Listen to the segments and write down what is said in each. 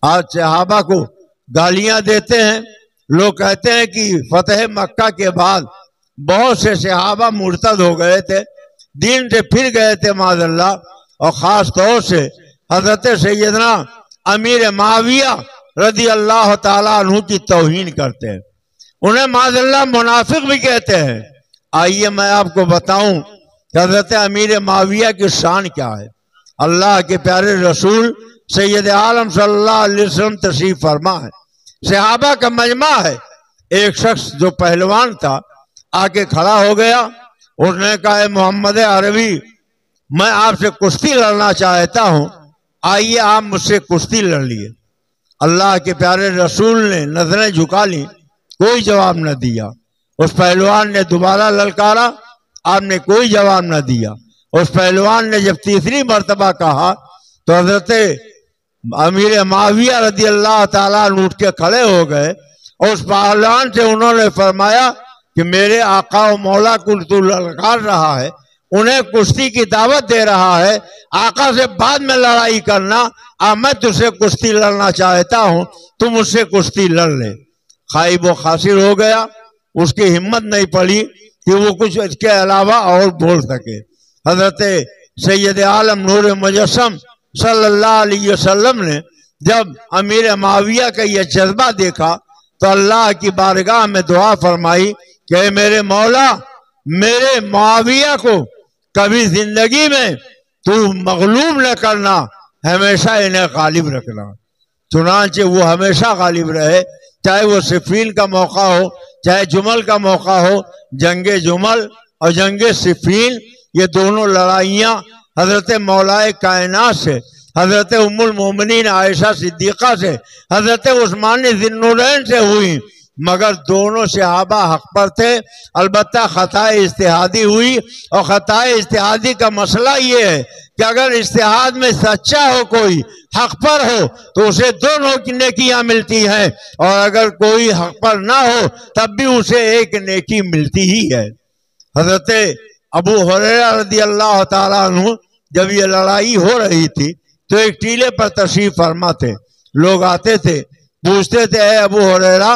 आज सहाबा को गालियां देते हैं। लोग कहते हैं कि फतेह मक्का के बाद बहुत से सहाबा मुर्तद हो गए थे, दीन से फिर गए थे माज़अल्लाह, और ख़ास तौर से हज़रत सैयदना अमीर माविया रज़ी अल्लाह ताला अन्हु की तौहीन करते हैं। उन्हें माज़अल्लाह मुनाफिक भी कहते हैं। आइए मैं आपको बताऊं कि हज़रत अमीर माविया की शान क्या है। अल्लाह के प्यारे रसूल सैयद आलम सल्लल्लाहु अलैहि वसल्लम तशरीफ फरमा है, सहाबा का मजमा है। एक शख्स जो पहलवान था आके खड़ा हो गया, उसने कहा मोहम्मद अरबी, मैं आपसे कुश्ती लड़ना चाहता हूं, आइए आप मुझसे कुश्ती लड़ लिए। अल्लाह के प्यारे रसूल ने नजरें झुका ली, कोई जवाब न दिया। उस पहलवान ने दोबारा ललकारा, आपने कोई जवाब न दिया। उस पहलवान ने जब तीसरी मर्तबा कहा तो हजरत अमीर माविया रज़ी अल्लाह ताला अन्हु उठ के खड़े हो गए और उस पहलवान से उन्होंने फरमाया कि मेरे आका और मौला को तू ललकार रहा है, उन्हें कुश्ती की दावत दे रहा है, आका से बाद में लड़ाई करना, अब मैं तुझसे कुश्ती लड़ना चाहता हूं, तुम मुझसे कुश्ती लड़ ले। खाइब व खासिर हो गया, उसकी हिम्मत नहीं पड़ी कि वो कुछ इसके अलावा और बोल सके। हजरत सैयद आलम नूर मुजस्सम सल्लल्लाहु अलैहि वसल्लम ने जब अमीर माविया का यह जज्बा देखा तो अल्लाह की बारगाह में दुआ फरमाई कि मेरे मौला, मेरे माविया को कभी जिंदगी में तू मगलूब न करना, हमेशा इन्हें गालिब रखना। चुनांचे वो हमेशा गालिब रहे, चाहे वो सिफीन का मौका हो, चाहे जुमल का मौका हो। जंगे जुमल और जंगे सिफीन, ये दोनों लड़ाइयाँ हजरत मौलाए कायनात से, हजरत उम्मुल मोमिनीन आयशा सिद्दीक़ा से, हजरत उस्मान ज़िन्नुरैन से हुई, मगर दोनों सहाबा हक पर थे। अलबत्ता खताए इज्तिहादी हुई, और खताए इज्तिहादी का मसला ये है कि अगर इज्तिहाद में सच्चा हो, कोई हक पर हो, तो उसे दोनों की नेकियां मिलती हैं, और अगर कोई हक पर ना हो तब भी उसे एक नेकी मिलती ही है। हजरत अबू हुरैरा रज़ी अल्लाह ताला अन्हु जब ये लड़ाई हो रही थी तो एक टीले पर तशरीफ फरमा थे। लोग आते थे, पूछते थे, अबू हुरैरा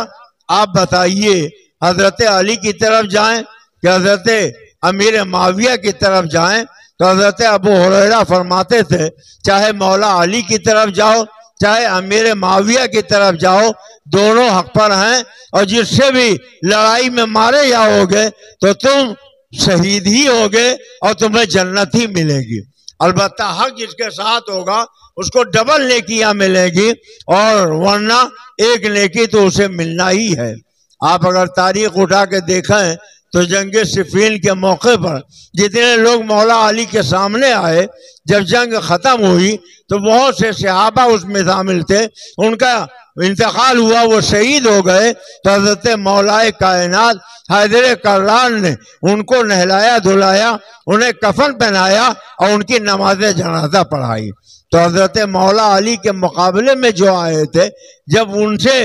आप बताइए, हजरत अली की तरफ जाएं कि हजरत अमीर माविया की तरफ जाएं? तो हजरत अबू हुरैरा फरमाते थे, चाहे मौला अली की तरफ जाओ, चाहे अमीर माविया की तरफ जाओ, दोनों हक पर हैं, और जिससे भी लड़ाई में मारे जाओगे तो तुम शहीद ही होगे और तुम्हें जन्नत ही मिलेगी। अलबत्ता हक जिसके साथ होगा उसको डबल नेकियां मिलेगी, और वरना एक नेकी तो उसे मिलना ही है। आप अगर तारीख उठा के देखें तो जंग सिफीन के मौके पर जितने लोग मौला अली के सामने आए, जब जंग खत्म हुई तो बहुत से सहाबा उसमें शामिल थे, उनका इंतकाल हुआ, वो शहीद हो गए। तो हजरत मौलाए कायनात हैदर कर्रान ने उनको नहलाया धुलाया, उन्हें कफन पहनाया और उनकी नमाज जनाजा पढ़ाई। तो हजरत मौला अली के मुकाबले में जो आए थे, जब उनसे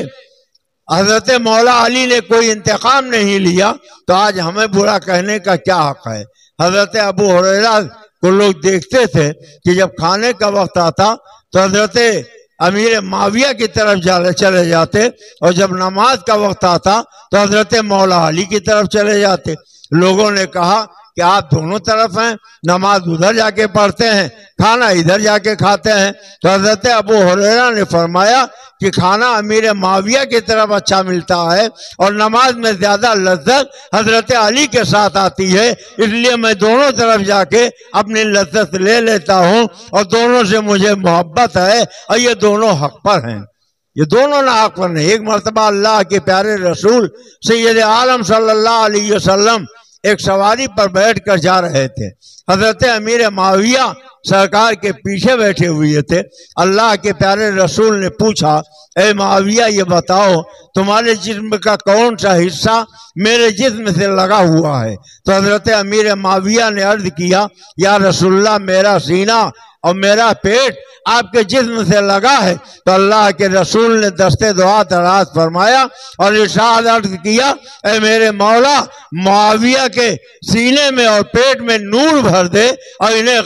हजरत मौला अली ने कोई इंतकाम नहीं लिया तो आज हमें बुरा कहने का क्या हक है। हजरत अबू हुरैरा को लोग देखते थे कि जब खाने का वक्त आता तो हजरत अमीर माविया की तरफ चले जाते, और जब नमाज का वक्त आता तो हजरत मौला अली की तरफ चले जाते। लोगों ने कहा कि आप दोनों तरफ हैं, नमाज उधर जाके पढ़ते हैं, खाना इधर जाके खाते हैं। तो हजरत अबू हुरैरा ने फरमाया कि खाना अमीर माविया की तरफ अच्छा मिलता है और नमाज में ज्यादा लज्जत हजरत अली के साथ आती है, इसलिए मैं दोनों तरफ जाके अपनी लज्जत ले लेता हूँ, और दोनों से मुझे मोहब्बत है, और ये दोनों हक पर हैं, ये दोनों ना हक पर नहीं। एक मरतबा अल्लाह के प्यारे रसूल सैयद आलम सल्लल्लाहु अलैहि वसल्लम एक सवारी पर बैठ कर जा रहे थे। हजरत अमीर माविया सरकार के पीछे बैठे हुए थे। अल्लाह के प्यारे रसूल ने पूछा, ए माविया ये बताओ तुम्हारे जिस्म का कौन सा हिस्सा मेरे जिस्म से लगा हुआ है? तो हजरत अमीर माविया ने अर्ज किया, या रसूलल्लाह मेरा सीना और मेरा पेट आपके जिस्म से लगा है। तो अल्लाह के रसूल ने दस्ते दुआ दराज फरमाया और इरशाद अर्ज किया, ए मेरे मौला, मुआविया के सीने में और पेट में नूर भर दे और इन्हें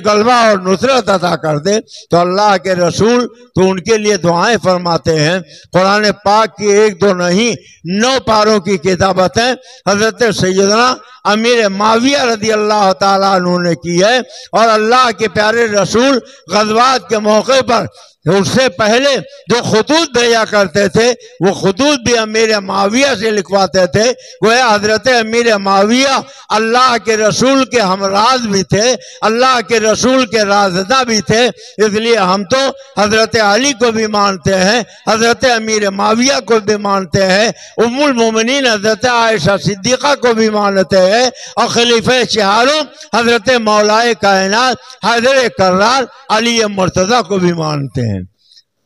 गलबा और नुसरत अता कर दे। तो अल्लाह के रसूल तो उनके लिए दुआएं फरमाते हैं। कुरान पाक की 1-2 नहीं 9 पारों की किताबत है हजरत सैयदना अमीर माविया रदी अल्लाह ताला अन्हु ने की है। और अल्लाह के प्यारे रसूल गज़वात के मौके पर उससे पहले जो खुतूत भेजा करते थे वो खुतूत भी अमीर माविया से लिखवाते थे। गोया हजरत अमीर माविया अल्लाह के रसूल के हमराज भी थे, अल्लाह के रसूल के राजदा भी थे। इसलिए हम तो हजरत अली को भी मानते हैं, हजरत अमीर माविया को भी मानते हैं, उम्मुल मोमिनीन हजरत आयशा सिद्दीक़ा को भी मानते हैं और खलीफे चारों हजरत मौलाए कायनात हैदर कर्रार अली मुर्तज़ा को भी मानते हैं।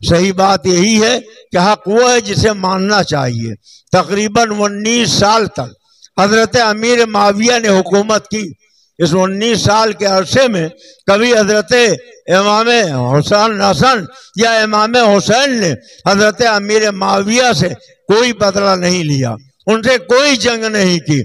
सही बात यही है कि हक वो है जिसे मानना चाहिए। तकरीबन 19 साल तक हजरत अमीर माविया ने हुकूमत की। इस 19 साल के अरसे में कभी हजरत इमाम हुसैन हसन या इमाम हुसैन ने हजरत अमीर माविया से कोई बदला नहीं लिया, उनसे कोई जंग नहीं की।